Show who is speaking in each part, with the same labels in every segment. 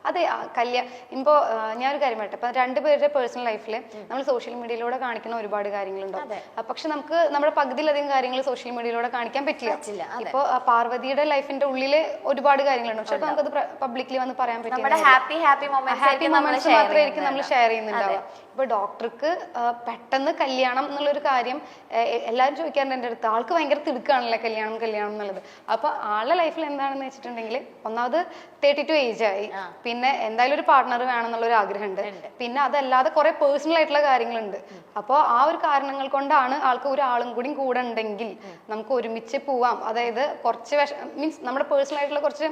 Speaker 1: അതെ ഇപ്പോൾ ഞാനൊരു കാര്യം പറയട്ടെ, ഇപ്പൊ രണ്ടുപേരുടെ പേഴ്സണൽ ലൈഫിൽ നമ്മൾ സോഷ്യൽ മീഡിയയിലൂടെ കാണിക്കുന്ന ഒരുപാട് കാര്യങ്ങളുണ്ടാവും. പക്ഷെ നമുക്ക് നമ്മുടെ പകുതിയിലധികം കാര്യങ്ങൾ സോഷ്യൽ മീഡിയയിലൂടെ കാണിക്കാൻ പറ്റില്ല. ഇപ്പൊ പാർവതിയുടെ ലൈഫിന്റെ ഉള്ളില് ഒരുപാട് കാര്യങ്ങളുണ്ട്, പക്ഷെ അപ്പൊ നമുക്കത് പബ്ലിക്കലി വന്ന് പറയാൻ പറ്റില്ല. ഹാപ്പി മൊമെന്റ്സ് മാത്രമായിരിക്കും നമ്മൾ ഷെയർ ചെയ്യുന്നുണ്ടാവുക. ഇപ്പൊ ഡോക്ടർക്ക് പെട്ടെന്ന് കല്യാണം എന്നുള്ളൊരു കാര്യം എല്ലാവരും ചോദിക്കാറുണ്ട് എൻ്റെ അടുത്ത്. ആൾക്ക് ഭയങ്കര തിടുക്കാണല്ലേ കല്യാണം എന്നുള്ളത്. അപ്പൊ ആളുടെ ലൈഫിൽ എന്താണെന്ന് വെച്ചിട്ടുണ്ടെങ്കിൽ, ഒന്നാമത് 32 ഏജ് ആയി, പിന്നെ എന്തായാലും ഒരു പാർട്ട്ണർ വേണമെന്നുള്ളൊരു ആഗ്രഹമുണ്ട്, പിന്നെ അതല്ലാതെ കുറെ പേഴ്സണൽ ആയിട്ടുള്ള കാര്യങ്ങളുണ്ട്. അപ്പോൾ ആ ഒരു കാരണങ്ങൾ കൊണ്ടാണ് ആൾക്ക് ഒരാളും കൂടി കൂടെ ഉണ്ടെങ്കിൽ നമുക്ക് ഒരുമിച്ച് പോവാം. അതായത് കുറച്ച് മീൻസ് നമ്മുടെ പേഴ്സണൽ ആയിട്ടുള്ള കുറച്ച്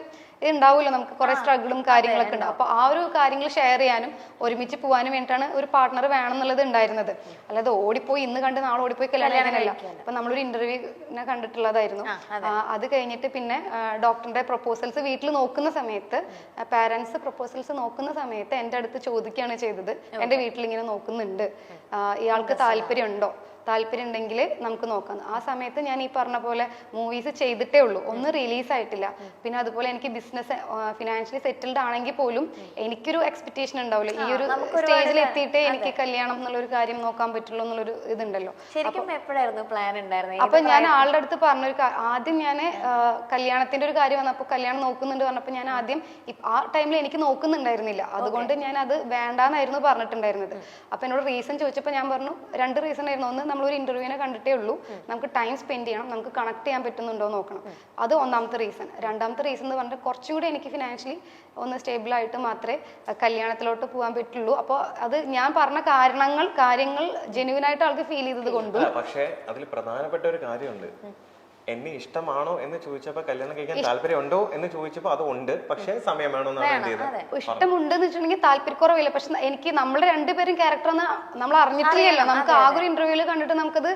Speaker 1: ഉണ്ടാവുമല്ലോ, നമുക്ക് കുറെ സ്ട്രഗിളും കാര്യങ്ങളൊക്കെ ഉണ്ട്. അപ്പൊ ആ ഒരു കാര്യങ്ങൾ ഷെയർ ചെയ്യാനും ഒരുമിച്ച് പോകാനും വേണ്ടിയിട്ടാണ് ഒരു പാർട്ട്ണർ വേണം എന്നുള്ളത് ഉണ്ടായിരുന്നത്. അല്ലാതെ ഓടിപ്പോയി ഇന്ന് കണ്ട് നാളെ ഓടിപ്പോയി കല്യാണമല്ല. അപ്പൊ നമ്മളൊരു ഇന്റർവ്യൂവിനെ കണ്ടിട്ടുള്ളതായിരുന്നു. അത് കഴിഞ്ഞിട്ട് പിന്നെ ഡോക്ടറിന്റെ പ്രൊപ്പോസൽസ് വീട്ടിൽ നോക്കുന്ന സമയത്ത്, പാരന്റ്സ് പ്രൊപ്പോസൽസ് നോക്കുന്ന സമയത്ത് എൻ്റെ അടുത്ത് ചോദിക്കുകയാണ് ചെയ്തത്, എൻ്റെ വീട്ടിൽ ഇങ്ങനെ നോക്കുന്നുണ്ട്, ഇയാൾക്ക് താല്പര്യമുണ്ടോ, താല്പര്യം ഉണ്ടെങ്കിൽ നമുക്ക് നോക്കാം. ആ സമയത്ത് ഞാൻ ഈ പറഞ്ഞ പോലെ മൂവീസ് ചെയ്തിട്ടേ ഉള്ളൂ, ഒന്നും റിലീസ് ആയിട്ടില്ല. പിന്നെ അതുപോലെ എനിക്ക് ബിസിനസ് ഫിനാൻഷ്യലി സെറ്റിൽഡ് ആണെങ്കിൽ പോലും എനിക്കൊരു എക്സ്പെക്ടേഷൻ ഉണ്ടാവില്ല, ഈ ഒരു സ്റ്റേജിൽ എത്തിയിട്ടേ എനിക്ക് കല്യാണം എന്നുള്ളൊരു കാര്യം നോക്കാൻ പറ്റുള്ളൂ എന്നുള്ളൊരു ഇതുണ്ടല്ലോ. അപ്പൊ ഞാൻ ആളുടെ അടുത്ത് പറഞ്ഞൊരു ആദ്യം ഞാൻ കല്യാണത്തിന്റെ ഒരു കാര്യം വന്നപ്പോൾ, കല്യാണം നോക്കുന്നുണ്ട് പറഞ്ഞപ്പോൾ ഞാൻ ആദ്യം ആ ടൈമിൽ എനിക്ക് നോക്കുന്നുണ്ടായിരുന്നില്ല, അതുകൊണ്ട് ഞാൻ അത് വേണ്ടാന്നായിരുന്നു പറഞ്ഞിട്ടുണ്ടായിരുന്നത്. അപ്പൊ എന്നോട് റീസൺ ചോദിച്ചപ്പോൾ ഞാൻ പറഞ്ഞു 2 റീസൺ ആയിരുന്നു. ഒന്ന്, നമ്മളൊരു ഇന്റർവ്യൂവിനെ കണ്ടിട്ടേ ഉള്ളൂ, നമുക്ക് ടൈം സ്പെൻഡ് ചെയ്യണം, നമുക്ക് കണക്ട് ചെയ്യാൻ പറ്റുന്നുണ്ടോ നോക്കണം, അത് ഒന്നാമത്തെ റീസൺ. രണ്ടാമത്തെ റീസൺ എന്ന് പറഞ്ഞാൽ കുറച്ചും കൂടി എനിക്ക് ഫിനാൻഷ്യലി ഒന്ന് സ്റ്റേബിൾ ആയിട്ട് മാത്രമേ കല്യാണത്തിലോട്ട് പോകാൻ പറ്റുള്ളൂ. അപ്പോൾ അത് ഞാൻ പറഞ്ഞ കാര്യങ്ങൾ ജെന്യുവൻ ആയിട്ട് ആൾക്ക് ഫീൽ ചെയ്തത് കൊണ്ടും.
Speaker 2: പക്ഷേ അതിൽ പ്രധാനപ്പെട്ട ഒരു കാര്യമുണ്ട്, എന്നെ ഇഷ്ടമാണോ എന്ന് ചോദിച്ചപ്പോ കല്യാണം കഴിക്കാൻ താല്പര്യമുണ്ടോ എന്ന് ചോദിച്ചപ്പോ അത് ഉണ്ട്, പക്ഷെ സമയം വേണമെന്നാണ്.
Speaker 1: ഇഷ്ടമുണ്ട് എന്ന് വെച്ചിട്ടുണ്ടെങ്കിൽ താല്പര്യക്കുറവില്ല. പക്ഷെ എനിക്ക് നമ്മുടെ രണ്ടുപേരും ക്യാരക്ടർ നമ്മൾ അറിഞ്ഞിട്ടില്ലല്ലോ, നമുക്ക് ആകെ ഒരു ഇന്റർവ്യൂല് കണ്ടിട്ട് നമുക്കത്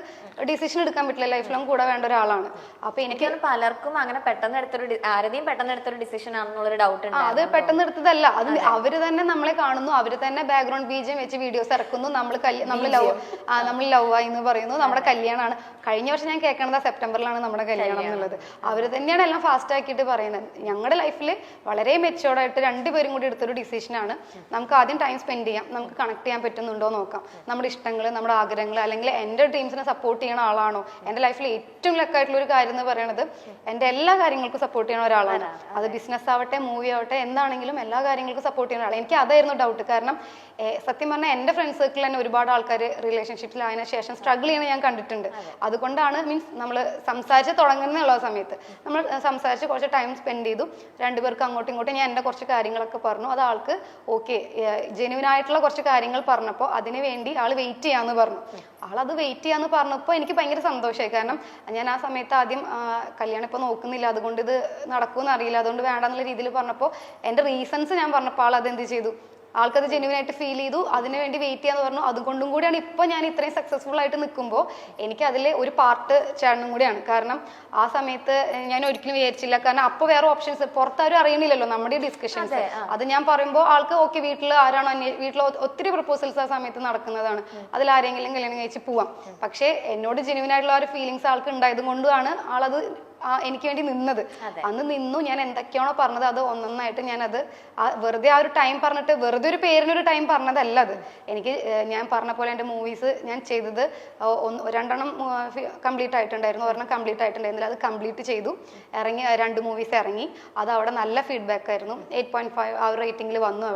Speaker 1: ഡിസിഷൻ എടുക്കാൻ പറ്റില്ല, ലൈഫ് ലോങ് കൂടെ വേണ്ട ഒരാളാണ്. അപ്പൊ എനിക്ക്
Speaker 3: പലർക്കും അങ്ങനെ പെട്ടെന്ന് എടുത്തൊരു ഡിസിഷൻ ആണെന്നുള്ളൊരു ഡൗട്ട് ഉണ്ട്.
Speaker 1: അത് പെട്ടെന്ന് എടുത്തതല്ല, അത് അവര് തന്നെ നമ്മളെ കാണുന്നു, അവര് തന്നെ ബാക്ക്ഗ്രൗണ്ട് ബീജം വെച്ച് വീഡിയോസ് ഇറക്കുന്നു, നമ്മൾ ലവ് ആയി എന്ന് പറയുന്നു, നമ്മുടെ കല്യാണമാണ്. കഴിഞ്ഞ വർഷം ഞാൻ കേൾക്കണത് സെപ്റ്റംബറിലാണ് നമ്മുടെ കല്യാണം എന്നുള്ളത്. അവര് തന്നെയാണ് എല്ലാം ഫാസ്റ്റ് ആക്കിയിട്ട് പറയുന്നത്. ഞങ്ങളുടെ ലൈഫിൽ വളരെ മെച്ചോർഡായിട്ട് രണ്ടുപേരും കൂടി എടുത്തൊരു ഡിസിഷനാണ്, നമുക്ക് ആദ്യം ടൈം സ്പെൻഡ് ചെയ്യാം, നമുക്ക് കണക്ട് ചെയ്യാൻ പറ്റുന്നുണ്ടോ നോക്കാം, നമ്മുടെ ഇഷ്ടങ്ങൾ, നമ്മുടെ ആഗ്രഹങ്ങൾ, അല്ലെങ്കിൽ എൻ്റെ ഡ്രീംസിനെ സപ്പോർട്ട് ചെയ്യുന്ന ആളാണോ. എൻ്റെ ലൈഫിൽ ഏറ്റവും ലക്കായിട്ടുള്ള ഒരു കാര്യം എന്ന് പറയുന്നത്, എൻ്റെ എല്ലാ കാര്യങ്ങൾക്കും സപ്പോർട്ട് ചെയ്യുന്ന ഒരാളാണ്. അത് ബിസിനസ് ആവട്ടെ, മൂവി ആവട്ടെ, എന്താണെങ്കിലും എല്ലാ കാര്യങ്ങൾക്കും സപ്പോർട്ട് ചെയ്യുന്ന ആളാണ്. എനിക്ക് അതായിരുന്നു ഡൗട്ട്. കാരണം സത്യം പറഞ്ഞാൽ എൻ്റെ ഫ്രണ്ട് സർക്കിളിൽ തന്നെ ഒരുപാട് ആൾക്കാർ റിലേഷൻഷിപ്പിലായതിനു ശേഷം സ്ട്രഗിൾ ചെയ്യുന്ന ഞാൻ കണ്ടിട്ടുണ്ട്. അതുകൊണ്ടാണ് മീൻസ് നമ്മൾ സംസാരിച്ച് തുടങ്ങുന്നുള്ള സമയത്ത് നമ്മൾ സംസാരിച്ച് കുറച്ച് ടൈം സ്പെൻഡ് ചെയ്തു, രണ്ടുപേർക്ക് അങ്ങോട്ടും ഇങ്ങോട്ടും ഞാൻ എൻ്റെ കുറച്ച് കാര്യങ്ങളൊക്കെ പറഞ്ഞു. അത് ആൾക്ക് ഓക്കെ, ജെന്യുവൻ ആയിട്ടുള്ള കുറച്ച് കാര്യങ്ങൾ പറഞ്ഞപ്പോൾ അതിന് വേണ്ടി ആൾ വെയിറ്റ് ചെയ്യാന്ന് പറഞ്ഞു. ആളത് വെയിറ്റ് ചെയ്യാന്ന് പറഞ്ഞപ്പോൾ എനിക്ക് ഭയങ്കര സന്തോഷമായി. കാരണം ഞാൻ ആ സമയത്ത് ആദ്യം കല്യാണം ഇപ്പോൾ നോക്കുന്നില്ല, അതുകൊണ്ട് ഇത് നടക്കുമെന്ന് അറിയില്ല, അതുകൊണ്ട് വേണ്ടെന്നുള്ള രീതിയിൽ പറഞ്ഞപ്പോൾ എൻ്റെ റീസൺസ് ഞാൻ പറഞ്ഞപ്പോൾ ആൾ അതെന്ത് ചെയ്തു, ആൾക്കത് ജെന്യുവൻ ആയിട്ട് ഫീൽ ചെയ്തു, അതിന് വേണ്ടി വെയിറ്റ് ചെയ്യാന്ന് പറഞ്ഞു. അതുകൊണ്ടും കൂടിയാണ് ഇപ്പൊ ഞാൻ ഇത്രയും സക്സസ്ഫുൾ ആയിട്ട് നിൽക്കുമ്പോൾ എനിക്ക് അതിൽ ഒരു പാർട്ട് ചേട്ടനും കൂടിയാണ്. കാരണം ആ സമയത്ത് ഞാൻ ഒരിക്കലും വിചാരിച്ചില്ല, കാരണം അപ്പൊ വേറെ ഓപ്ഷൻസ് പുറത്താരും അറിയണില്ലല്ലോ നമ്മുടെ ഡിസ്കഷൻസ്. അത് ഞാൻ പറയുമ്പോൾ ആൾക്ക് ഓക്കെ, വീട്ടിൽ ആരാണോ വീട്ടിൽ ഒത്തിരി പ്രപ്പോസൽസ് ആ സമയത്ത് നടക്കുന്നതാണ്, അതിൽ ആരെങ്കിലും കല്യാണം കഴിച്ച് പോവാം. പക്ഷേ എന്നോട് ജെന്യുവൻ ആയിട്ടുള്ള ഒരു ഫീലിങ്സ് ആൾക്ക് ഉണ്ടായത് കൊണ്ടാണ് ആളത് എനിക്ക് വേണ്ടി നിന്നത്. അന്ന് നിന്നു. ഞാൻ എന്തൊക്കെയാണോ പറഞ്ഞത് അത് ഒന്നൊന്നായിട്ട് ഞാനത് വെറുതെ ആ ഒരു ടൈം പറഞ്ഞിട്ട് വെറുതെ ഒരു പേരിനൊരു ടൈം പറഞ്ഞതല്ല. അത് എനിക്ക് ഞാൻ പറഞ്ഞ പോലെ എൻ്റെ മൂവീസ് ഞാൻ ചെയ്തത് 2 കംപ്ലീറ്റ് ആയിട്ടുണ്ടായിരുന്നു, 1 കംപ്ലീറ്റ് ആയിട്ടുണ്ടായിരുന്നില്ല, അത് കംപ്ലീറ്റ് ചെയ്തു, ഇറങ്ങി 2 മൂവീസ് ഇറങ്ങി. അത് അവിടെ നല്ല ഫീഡ്ബാക്ക് ആയിരുന്നു. 8.5 ആ റേറ്റിംഗിൽ വന്നു.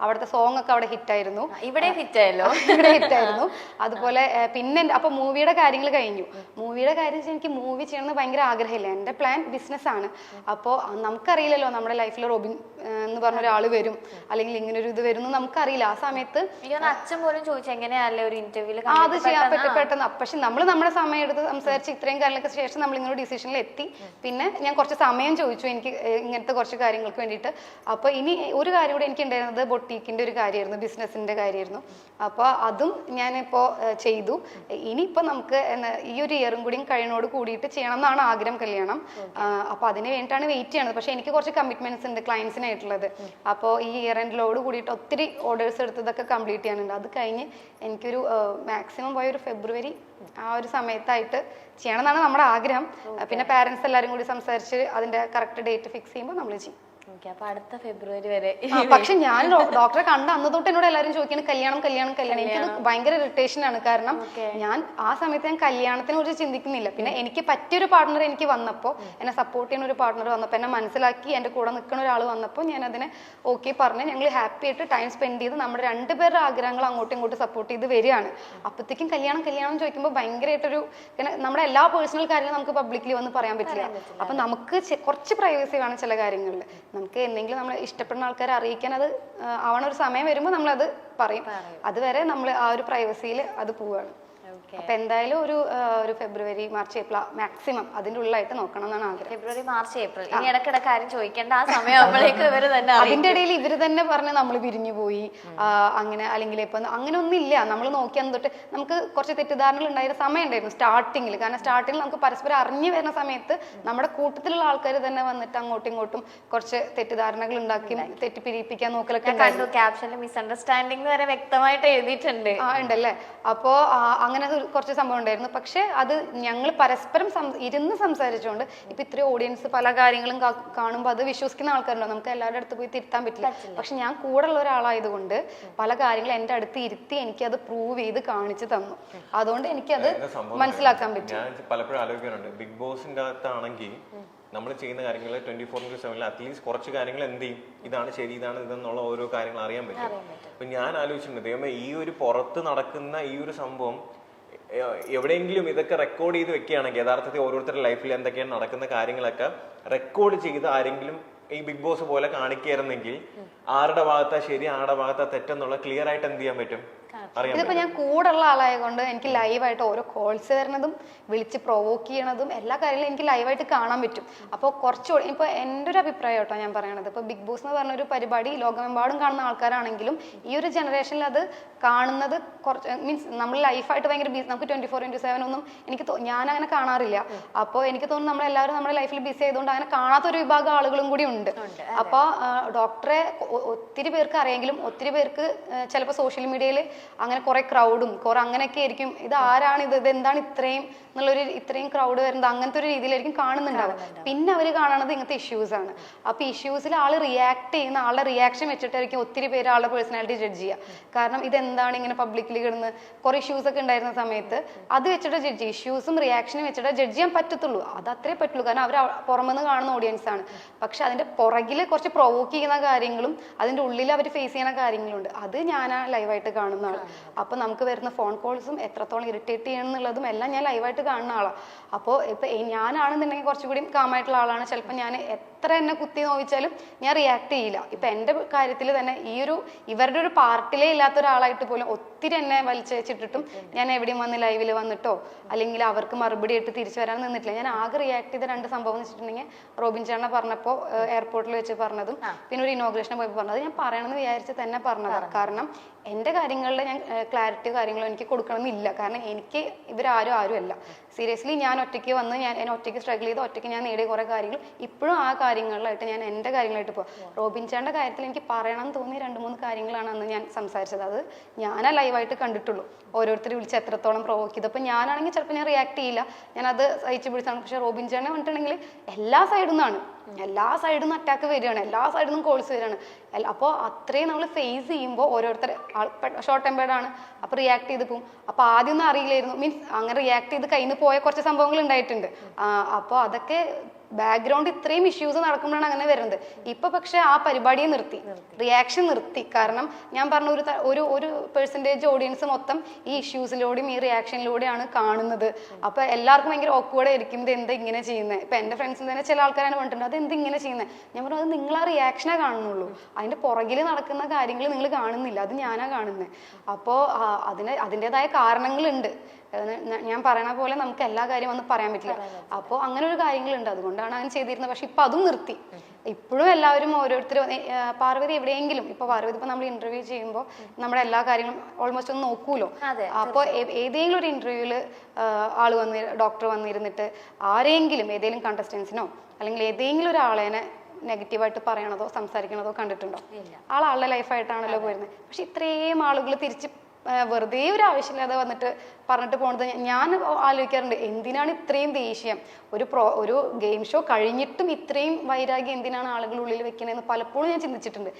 Speaker 1: അവിടുത്തെ സോങ് ഒക്കെ അവിടെ ഹിറ്റായിരുന്നു.
Speaker 3: ഇവിടെ ഹിറ്റായല്ലോ,
Speaker 1: ഇവിടെ ഹിറ്റായിരുന്നു. അതുപോലെ പിന്നെ അപ്പൊ മൂവിയുടെ കാര്യങ്ങൾ കഴിഞ്ഞു. മൂവിയുടെ കാര്യം എനിക്ക് മൂവി ചെയ്യണമെന്ന് ഭയങ്കര ആഗ്രഹമില്ല. എൻ്റെ പ്ലാൻ ബിസിനസ് ആണ്. അപ്പോൾ നമുക്കറിയില്ലല്ലോ നമ്മുടെ ലൈഫിൽ റോബിൻ എന്ന് പറഞ്ഞ ഒരാൾ വരും, അല്ലെങ്കിൽ ഇങ്ങനെ ഒരു ഇത് വരും എന്ന് നമുക്കറിയില്ല. ആ സമയത്ത്
Speaker 3: അച്ഛൻ പോലും ചോദിച്ചു എങ്ങനെയല്ലേ ഒരു ഇന്റർവ്യൂല്
Speaker 1: അത് ചെയ്യാൻ പെട്ടെന്ന്. പക്ഷെ നമ്മൾ നമ്മുടെ സമയം എടുത്ത് സംസാരിച്ച് ഇത്രയും കാര്യങ്ങൾക്ക് ശേഷം നമ്മൾ ഇങ്ങനെ ഡിസിഷനിൽ എത്തി. പിന്നെ ഞാൻ കുറച്ച് സമയം ചോദിച്ചു എനിക്ക് ഇങ്ങനത്തെ കുറച്ച് കാര്യങ്ങൾക്ക് വേണ്ടിയിട്ട്. അപ്പൊ ഇനി ഒരു കാര്യം കൂടി എനിക്ക് ഉണ്ടായിരുന്നത് ബൊട്ടീക്കിന്റെ ഒരു കാര്യമായിരുന്നു, ബിസിനസിന്റെ കാര്യമായിരുന്നു. അപ്പോൾ അതും ഞാനിപ്പോൾ ചെയ്തു. ഇനിയിപ്പോൾ നമുക്ക് ഈ ഒരു ഇയറും കൂടി കഴിയുന്നോട് കൂടിയിട്ട് ചെയ്യണം എന്നാണ് ആഗ്രഹം, കല്യാണം. അപ്പൊ അതിന് വേണ്ടിയിട്ടാണ് വെയിറ്റ് ചെയ്യണത്. പക്ഷെ എനിക്ക് കുറച്ച് കമ്മിറ്റ്മെന്റ്സ് ഉണ്ട് ക്ലയൻസിനായിട്ടുള്ളത്. അപ്പോൾ ഈ ഇയർ എൻഡിലോട് കൂടിയിട്ട് ഒത്തിരി ഓർഡേഴ്സ് എടുത്തതൊക്കെ കംപ്ലീറ്റ് ചെയ്യാനുണ്ട്. അത് കഴിഞ്ഞ് എനിക്കൊരു മാക്സിമം പോയ ഒരു ഫെബ്രുവരി ആ ഒരു സമയത്തായിട്ട് ചെയ്യണം എന്നാണ് നമ്മുടെ ആഗ്രഹം. പിന്നെ പാരന്റ്സ് എല്ലാവരും കൂടി സംസാരിച്ച് അതിന്റെ കറക്റ്റ് ഡേറ്റ് ഫിക്സ് ചെയ്യുമ്പോൾ നമ്മൾ ചെയ്യും.
Speaker 3: അപ്പൊ അടുത്ത ഫെബ്രുവരി വരെ.
Speaker 1: പക്ഷെ ഞാൻ ഡോക്ടറെ കണ്ട അന്ന് തൊട്ട് എന്നോട് എല്ലാവരും ചോദിക്കണം കല്യാണം കല്യാണം കല്യാണം. എനിക്കത് ഭയങ്കര ഇറിറ്റേഷൻ ആണ്. കാരണം ഞാൻ ആ സമയത്ത് ഞാൻ കല്യാണത്തിനെ കുറിച്ച് ചിന്തിക്കുന്നില്ല. പിന്നെ എനിക്ക് പറ്റിയൊരു പാർട്ട്ണർ എനിക്ക് വന്നപ്പോൾ, എന്നെ സപ്പോർട്ട് ചെയ്യുന്ന ഒരു പാർട്ട്ണർ വന്നപ്പോൾ, എന്നെ മനസ്സിലാക്കി എൻ്റെ കൂടെ നിൽക്കുന്ന ഒരാൾ വന്നപ്പോൾ ഞാൻ അതിനെ ഓക്കെ പറഞ്ഞ് ഞങ്ങൾ ഹാപ്പി ആയിട്ട് ടൈം സ്പെൻഡ് ചെയ്ത് നമ്മുടെ രണ്ടുപേരുടെ ആഗ്രഹങ്ങൾ അങ്ങോട്ടും ഇങ്ങോട്ടും സപ്പോർട്ട് ചെയ്ത് വരികയാണ്. അപ്പോഴത്തേക്കും കല്യാണം കല്യാണം ചോദിക്കുമ്പോൾ ഭയങ്കരമായിട്ടൊരു നമ്മുടെ എല്ലാ പേഴ്സണൽ കാര്യങ്ങളും നമുക്ക് പബ്ലിക്കലി വന്ന് പറയാൻ പറ്റില്ല. അപ്പൊ നമുക്ക് കുറച്ച് പ്രൈവസി വേണം ചില കാര്യങ്ങളിൽ. നമുക്ക് എന്തെങ്കിലും നമ്മൾ ഇഷ്ടപ്പെടുന്ന ആൾക്കാരെ അറിയിക്കാൻ അത് ആവണ ഒരു സമയം വരുമ്പോൾ നമ്മളത് പറയും. അതുവരെ നമ്മൾ ആ ഒരു പ്രൈവസിയിൽ അത് പോവുകയാണ്. അപ്പൊ എന്തായാലും ഒരു ഫെബ്രുവരി മാർച്ച് ഏപ്രിൽ മാക്സിമം അതിന്റെ ഉള്ളിലായിട്ട് നോക്കണം എന്നാണ് ആഗ്രഹം.
Speaker 3: ഫെബ്രുവരി മാർച്ച് ഏപ്രിൽ ഇനി ഇടയ്ക്കിടയ്ക്ക് കാര്യം ചോദിക്കേണ്ട ആ സമയമാകുമ്പോഴേക്കും ഇവര് തന്നെ
Speaker 1: അതിന്റെ ഇടയിൽ ഇവര് തന്നെ പറഞ്ഞ് നമ്മൾ പിരിഞ്ഞു പോയി അങ്ങനെ, അല്ലെങ്കിൽ ഇപ്പൊ അങ്ങനെ ഒന്നും ഇല്ല. നമ്മൾ നോക്കിയാൽ തൊട്ട് നമുക്ക് കുറച്ച് തെറ്റിദ്ധാരണകൾ ഉണ്ടായിരുന്ന സമയം ഉണ്ടായിരുന്നു സ്റ്റാർട്ടിങ്ങിൽ. കാരണം സ്റ്റാർട്ടിങ്ങിൽ നമുക്ക് പരസ്പരം അറിഞ്ഞു വരുന്ന സമയത്ത് നമ്മുടെ കൂട്ടത്തിലുള്ള ആൾക്കാർ തന്നെ വന്നിട്ട് അങ്ങോട്ടും ഇങ്ങോട്ടും കുറച്ച് തെറ്റിദ്ധാരണകൾ ഉണ്ടാക്കി തെറ്റിപ്പിരിപ്പിക്കാൻ നോക്കലൊക്കെ
Speaker 3: കണ്ടു. ക്യാപ്ഷനിൽ മിസ്അണ്ടർസ്റ്റാൻഡിംഗ് വരെ വ്യക്തമായിട്ട് എഴുതിയിട്ടുണ്ട്.
Speaker 1: ഉണ്ടല്ലേ. അപ്പോ അങ്ങനെ കുറച്ച് സംഭവം ഉണ്ടായിരുന്നു. പക്ഷെ അത് ഞങ്ങൾ പരസ്പരം ഇരുന്ന് സംസാരിച്ചുകൊണ്ട് ഇപ്പൊ ഇത്രയും ഓഡിയൻസ് പല കാര്യങ്ങളും കാണുമ്പോൾ അത് വിശ്വസിക്കുന്ന ആൾക്കാരുണ്ടോ, നമുക്ക് എല്ലാവരുടെ അടുത്ത് പോയി തിരുത്താൻ പറ്റില്ല. പക്ഷെ ഞാൻ കൂടെ ഉള്ള ഒരാളായതുകൊണ്ട് പല കാര്യങ്ങളും എൻ്റെ അടുത്ത് ഇരുത്തി എനിക്ക് അത് പ്രൂവ് ചെയ്ത് കാണിച്ചു തന്നു. അതുകൊണ്ട് എനിക്കത് മനസ്സിലാക്കാൻ പറ്റും.
Speaker 2: ഞാൻ പലപ്പോഴും ആലോചിക്കാറുണ്ട്, ബിഗ് ബോസിന്റെ അകത്താണെങ്കിൽ നമ്മൾ ചെയ്യുന്ന കാര്യങ്ങൾ 24/7 അറ്റ്ലീസ്റ്റ് കുറച്ച് കാര്യങ്ങൾ എന്ത് ചെയ്യും, ഇതാണ് ശരി ഇതാണ് ഇതെന്നുള്ള ഓരോ കാര്യങ്ങൾ അറിയാൻ പറ്റും. അപ്പൊ ഞാൻ ആലോചിച്ചിട്ടുണ്ട്, ദൈവമേ ഈ ഒരു പുറത്ത് നടക്കുന്ന ഈ ഒരു സംഭവം എവിടെയെങ്കിലും ഇതൊക്കെ റെക്കോർഡ് ചെയ്ത് വെക്കുകയാണെങ്കിൽ, യഥാർത്ഥത്തിൽ ഓരോരുത്തരുടെ ലൈഫിൽ എന്തൊക്കെയാണ് നടക്കുന്ന കാര്യങ്ങളൊക്കെ റെക്കോർഡ് ചെയ്ത് ആരെങ്കിലും ഈ ബിഗ് ബോസ് പോലെ കാണിക്കായിരുന്നെങ്കിൽ ആരുടെ ഭാഗത്താ ശരി ആരുടെ ഭാഗത്താ തെറ്റെന്നുള്ള ക്ലിയർ ആയിട്ട് എന്ത് ചെയ്യാൻ പറ്റും,
Speaker 1: ഇതിപ്പോ ഞാൻ കൂടെ ഉള്ള ആളായതുകൊണ്ട് എനിക്ക് ലൈവായിട്ട് ഓരോ കോൾസ് വരുന്നതും വിളിച്ച് പ്രൊവോക്ക് ചെയ്യണതും എല്ലാ കാര്യങ്ങളും എനിക്ക് ലൈവായിട്ട് കാണാൻ പറ്റും. അപ്പോൾ കുറച്ചുകൂടി ഇപ്പൊ എൻ്റെ ഒരു അഭിപ്രായം കേട്ടോ ഞാൻ പറയണത്, ഇപ്പൊ ബിഗ് ബോസ് എന്ന് പറഞ്ഞൊരു പരിപാടി ലോകമെമ്പാടും കാണുന്ന ആൾക്കാരാണെങ്കിലും ഈ ഒരു ജനറേഷനിൽ അത് കാണുന്നത് കുറച്ച് മീൻസ് നമ്മൾ ലൈഫായിട്ട് ഭയങ്കര ബിസി, നമുക്ക് 24/7 ഒന്നും എനിക്ക് ഞാൻ അങ്ങനെ കാണാറില്ല. അപ്പോൾ എനിക്ക് തോന്നുന്നു നമ്മളെല്ലാവരും നമ്മുടെ ലൈഫിൽ ബിസി ആയതുകൊണ്ട് അങ്ങനെ കാണാത്തൊരു വിഭാഗം ആളുകളും കൂടി ഉണ്ട്. അപ്പോൾ ഡോക്ടറെ ഒത്തിരി പേർക്ക് അറിയെങ്കിലും ഒത്തിരി പേർക്ക് ചിലപ്പോൾ സോഷ്യൽ മീഡിയയിൽ അങ്ങനെ കുറെ ക്രൗഡും കുറെ അങ്ങനെയൊക്കെ ആയിരിക്കും, ഇത് ആരാണ് ഇത് എന്താണ് ഇത്രയും ക്രൗഡ് വരുന്നത് അങ്ങനത്തെ ഒരു രീതിയിലായിരിക്കും കാണുന്നുണ്ടാവും. പിന്നെ അവർ കാണുന്നത് ഇങ്ങനത്തെ ഇഷ്യൂസ് ആണ്. അപ്പൊ ഇഷ്യൂസിൽ ആള് റിയാക്ട് ചെയ്യുന്ന ആളുടെ റിയാക്ഷൻ വെച്ചിട്ടായിരിക്കും ഒത്തിരി പേര് ആളുടെ പേഴ്സണാലിറ്റി ജഡ്ജ് ചെയ്യുക. കാരണം ഇതെന്താണ് ഇങ്ങനെ പബ്ലിക്കിൽ കിടന്ന് കുറെ ഇഷ്യൂസ് ഒക്കെ ഉണ്ടായിരുന്ന സമയത്ത് അത് വെച്ചിട്ട് ജഡ്ജ് ചെയ്യും. ഇഷ്യൂസും റിയാക്ഷനും വെച്ചിട്ട് ജഡ്ജ് ചെയ്യാൻ പറ്റത്തുള്ളൂ, അത് അത്രേ പറ്റുള്ളൂ. കാരണം അവർ പുറമെന്ന് കാണുന്ന ഓഡിയൻസ് ആണ്. പക്ഷെ അതിന്റെ പുറകിൽ കുറച്ച് പ്രൊവോക്ക് ചെയ്യുന്ന കാര്യങ്ങളും അതിന്റെ ഉള്ളിൽ അവർ ഫേസ് ചെയ്യുന്ന കാര്യങ്ങളുണ്ട്. അത് ഞാൻ ലൈവായിട്ട് കാണുന്ന ആൾ. അപ്പൊ നമുക്ക് വരുന്ന ഫോൺ കോൾസും എത്രത്തോളം ഇറിറ്റേറ്റ് ചെയ്യണം എന്നുള്ളതും എല്ലാം ഞാൻ ലൈവായിട്ട് കാണുന്ന ആളാണ്. അപ്പോൾ ഇപ്പൊ ഞാനാണെന്നുണ്ടെങ്കിൽ കുറച്ചുകൂടി കാമായിട്ടുള്ള ആളാണ്. ചിലപ്പോൾ ഞാൻ എത്ര എന്നെ കുത്തി നോവിച്ചാലും ഞാൻ റിയാക്ട് ചെയ്യില്ല. ഇപ്പൊ എൻ്റെ കാര്യത്തിൽ തന്നെ ഇവരുടെ ഒരു പാർട്ടിലേ ഇല്ലാത്ത ഒരാളായിട്ട് പോലും ഒത്തിരി എന്നെ വലിച്ചിട്ടിട്ടും ഞാൻ എവിടെയും വന്ന് ലൈവിൽ വന്നിട്ടോ അല്ലെങ്കിൽ അവർക്ക് മറുപടി ആയിട്ട് തിരിച്ചു വരാൻ നിന്നിട്ടില്ല. ഞാൻ ആകെ റിയാക്ട് ചെയ്ത 2 സംഭവം എന്ന് വെച്ചിട്ടുണ്ടെങ്കിൽ റോബിൻ ചേട്ടനെ പറഞ്ഞപ്പോൾ എയർപോർട്ടിൽ വെച്ച് പറഞ്ഞതും പിന്നെ ഒരു ഇനോഗ്രേഷന് പോയപ്പോൾ പറഞ്ഞത് ഞാൻ പറയണമെന്ന് വിചാരിച്ച് തന്നെ പറഞ്ഞതാണ്. കാരണം എൻ്റെ കാര്യങ്ങളിൽ ഞാൻ ക്ലാരിറ്റി കാര്യങ്ങളും എനിക്ക് കൊടുക്കണമെന്നില്ല. കാരണം എനിക്ക് ഇവരാരും അല്ല. സീരിയസ്ലി ഞാൻ ഒറ്റയ്ക്ക് വന്ന് എന്നെ ഒറ്റയ്ക്ക് സ്ട്രഗിൾ ചെയ്ത് ഒറ്റയ്ക്ക് ഞാൻ നേടിയ കുറേ കാര്യങ്ങൾ ഇപ്പോഴും ആ കാര്യങ്ങളിലായിട്ട് ഞാൻ എൻ്റെ കാര്യങ്ങളായിട്ട് പോകാം. റോബിൻ ചേട്ടൻ്റെ കാര്യത്തിൽ എനിക്ക് പറയണം എന്ന് തോന്നിയ 2-3 കാര്യങ്ങളാണ് അന്ന് ഞാൻ സംസാരിച്ചത്. അത് ഞാനാ ലൈവായിട്ട് കണ്ടിട്ടുള്ളൂ. ഓരോരുത്തർ വിളിച്ച് എത്രത്തോളം പ്രൊവോക്ക് ചെയ്തു. അപ്പോൾ ഞാനാണെങ്കിൽ ചിലപ്പോൾ ഞാൻ റിയാക്ട് ചെയ്യില്ല, ഞാനത് സഹിച്ച് പിടിച്ചാണ്. പക്ഷെ റോബിൻ ചേട്ടനെ പറഞ്ഞിട്ടുണ്ടെങ്കിൽ എല്ലാ സൈഡിൽ നിന്നും അറ്റാക്ക് വരികയാണ്, എല്ലാ സൈഡിൽ നിന്നും കോൾസ് വരികയാണ്. അപ്പോൾ അത്രയും നമ്മൾ ഫേസ് ചെയ്യുമ്പോൾ ഓരോരുത്തർ ഷോർട്ട് ടെമ്പേർഡ് ആണ്, അപ്പോൾ റിയാക്ട് ചെയ്ത് പോകും. അപ്പോൾ ആദ്യമൊന്നും അറിയില്ലായിരുന്നു, മീൻസ് അങ്ങനെ റിയാക്ട് ചെയ്ത് കയ്യിൽ നിന്ന് പോയ കുറച്ച് സംഭവങ്ങൾ ഉണ്ടായിട്ടുണ്ട്. അപ്പോൾ അതൊക്കെ ബാക്ക്ഗ്രൗണ്ട് ഇത്രയും ഇഷ്യൂസ് നടക്കുമ്പോഴാണ് അങ്ങനെ വരുന്നത്. ഇപ്പൊ പക്ഷെ ആ പരിപാടിയെ നിർത്തി, റിയാക്ഷൻ നിർത്തി. കാരണം ഞാൻ പറഞ്ഞ ഒരു പെർസെൻറ്റേജ് ഓഡിയൻസ് മൊത്തം ഈ ഇഷ്യൂസിലൂടെയും ഈ റിയാക്ഷനിലൂടെയാണ് കാണുന്നത്. അപ്പൊ എല്ലാവർക്കും ഭയങ്കര ഓക്വേർഡ് ആയിരിക്കും, ഇത് എന്താ ഇങ്ങനെ ചെയ്യുന്നത്. ഇപ്പൊ എന്റെ ഫ്രണ്ട്സിന് തന്നെ ചില ആൾക്കാരാണ് പറഞ്ഞിട്ടുണ്ട് അത് എന്ത് ഇങ്ങനെ ചെയ്യുന്നത്. ഞാൻ പറഞ്ഞു അത് നിങ്ങൾ ആ റിയാക്ഷനെ കാണുന്നുള്ളൂ, അതിന്റെ പുറകിൽ നടക്കുന്ന കാര്യങ്ങൾ നിങ്ങൾ കാണുന്നില്ല, അത് ഞാനാ കാണുന്നത്. അപ്പോൾ അതിൻ്റെതായ കാരണങ്ങളുണ്ട്. ഞാൻ പറയണ പോലെ നമുക്ക് എല്ലാ കാര്യം ഒന്നും പറയാൻ പറ്റില്ല. അപ്പോൾ അങ്ങനെ ഒരു കാര്യങ്ങളുണ്ട്, അതുകൊണ്ടാണ് അങ്ങനെ ചെയ്തിരുന്നത്. പക്ഷെ ഇപ്പൊ അതും നിർത്തി. ഇപ്പോഴും എല്ലാവരും ഓരോരുത്തരും പാർവതി എവിടെയെങ്കിലും ഇപ്പൊ പാർവതി ഇപ്പൊ നമ്മൾ ഇന്റർവ്യൂ ചെയ്യുമ്പോൾ നമ്മുടെ എല്ലാ കാര്യങ്ങളും ഓൾമോസ്റ്റ് ഒന്ന് നോക്കൂലോ. അപ്പോൾ ഏതെങ്കിലും ഒരു ഇന്റർവ്യൂവിൽ ഡോക്ടർ വന്നിരുന്നിട്ട് ആരെങ്കിലും ഏതെങ്കിലും കണ്ടസ്റ്റൻസിനോ അല്ലെങ്കിൽ ഏതെങ്കിലും ഒരാളേനെ നെഗറ്റീവായിട്ട് പറയണതോ സംസാരിക്കണതോ കണ്ടിട്ടുണ്ടോ? ആളുടെ ലൈഫായിട്ടാണല്ലോ പോയിരുന്നത്. പക്ഷെ ഇത്രയും ആളുകൾ തിരിച്ച് വെറുതെ ഒരു ആവശ്യമില്ലാതെ വന്നിട്ട് പറഞ്ഞിട്ട് പോണത് ഞാൻ ആലോചിക്കാറുണ്ട്. എന്തിനാണ് ഇത്രയും ദേഷ്യം? ഒരു ഗെയിം ഷോ കഴിഞ്ഞിട്ടും ഇത്രയും വൈരാഗ്യം എന്തിനാണ് ആളുകളുടെ ഉള്ളിൽ വെക്കണതെന്ന് പലപ്പോഴും ഞാൻ ചിന്തിച്ചിട്ടുണ്ട്.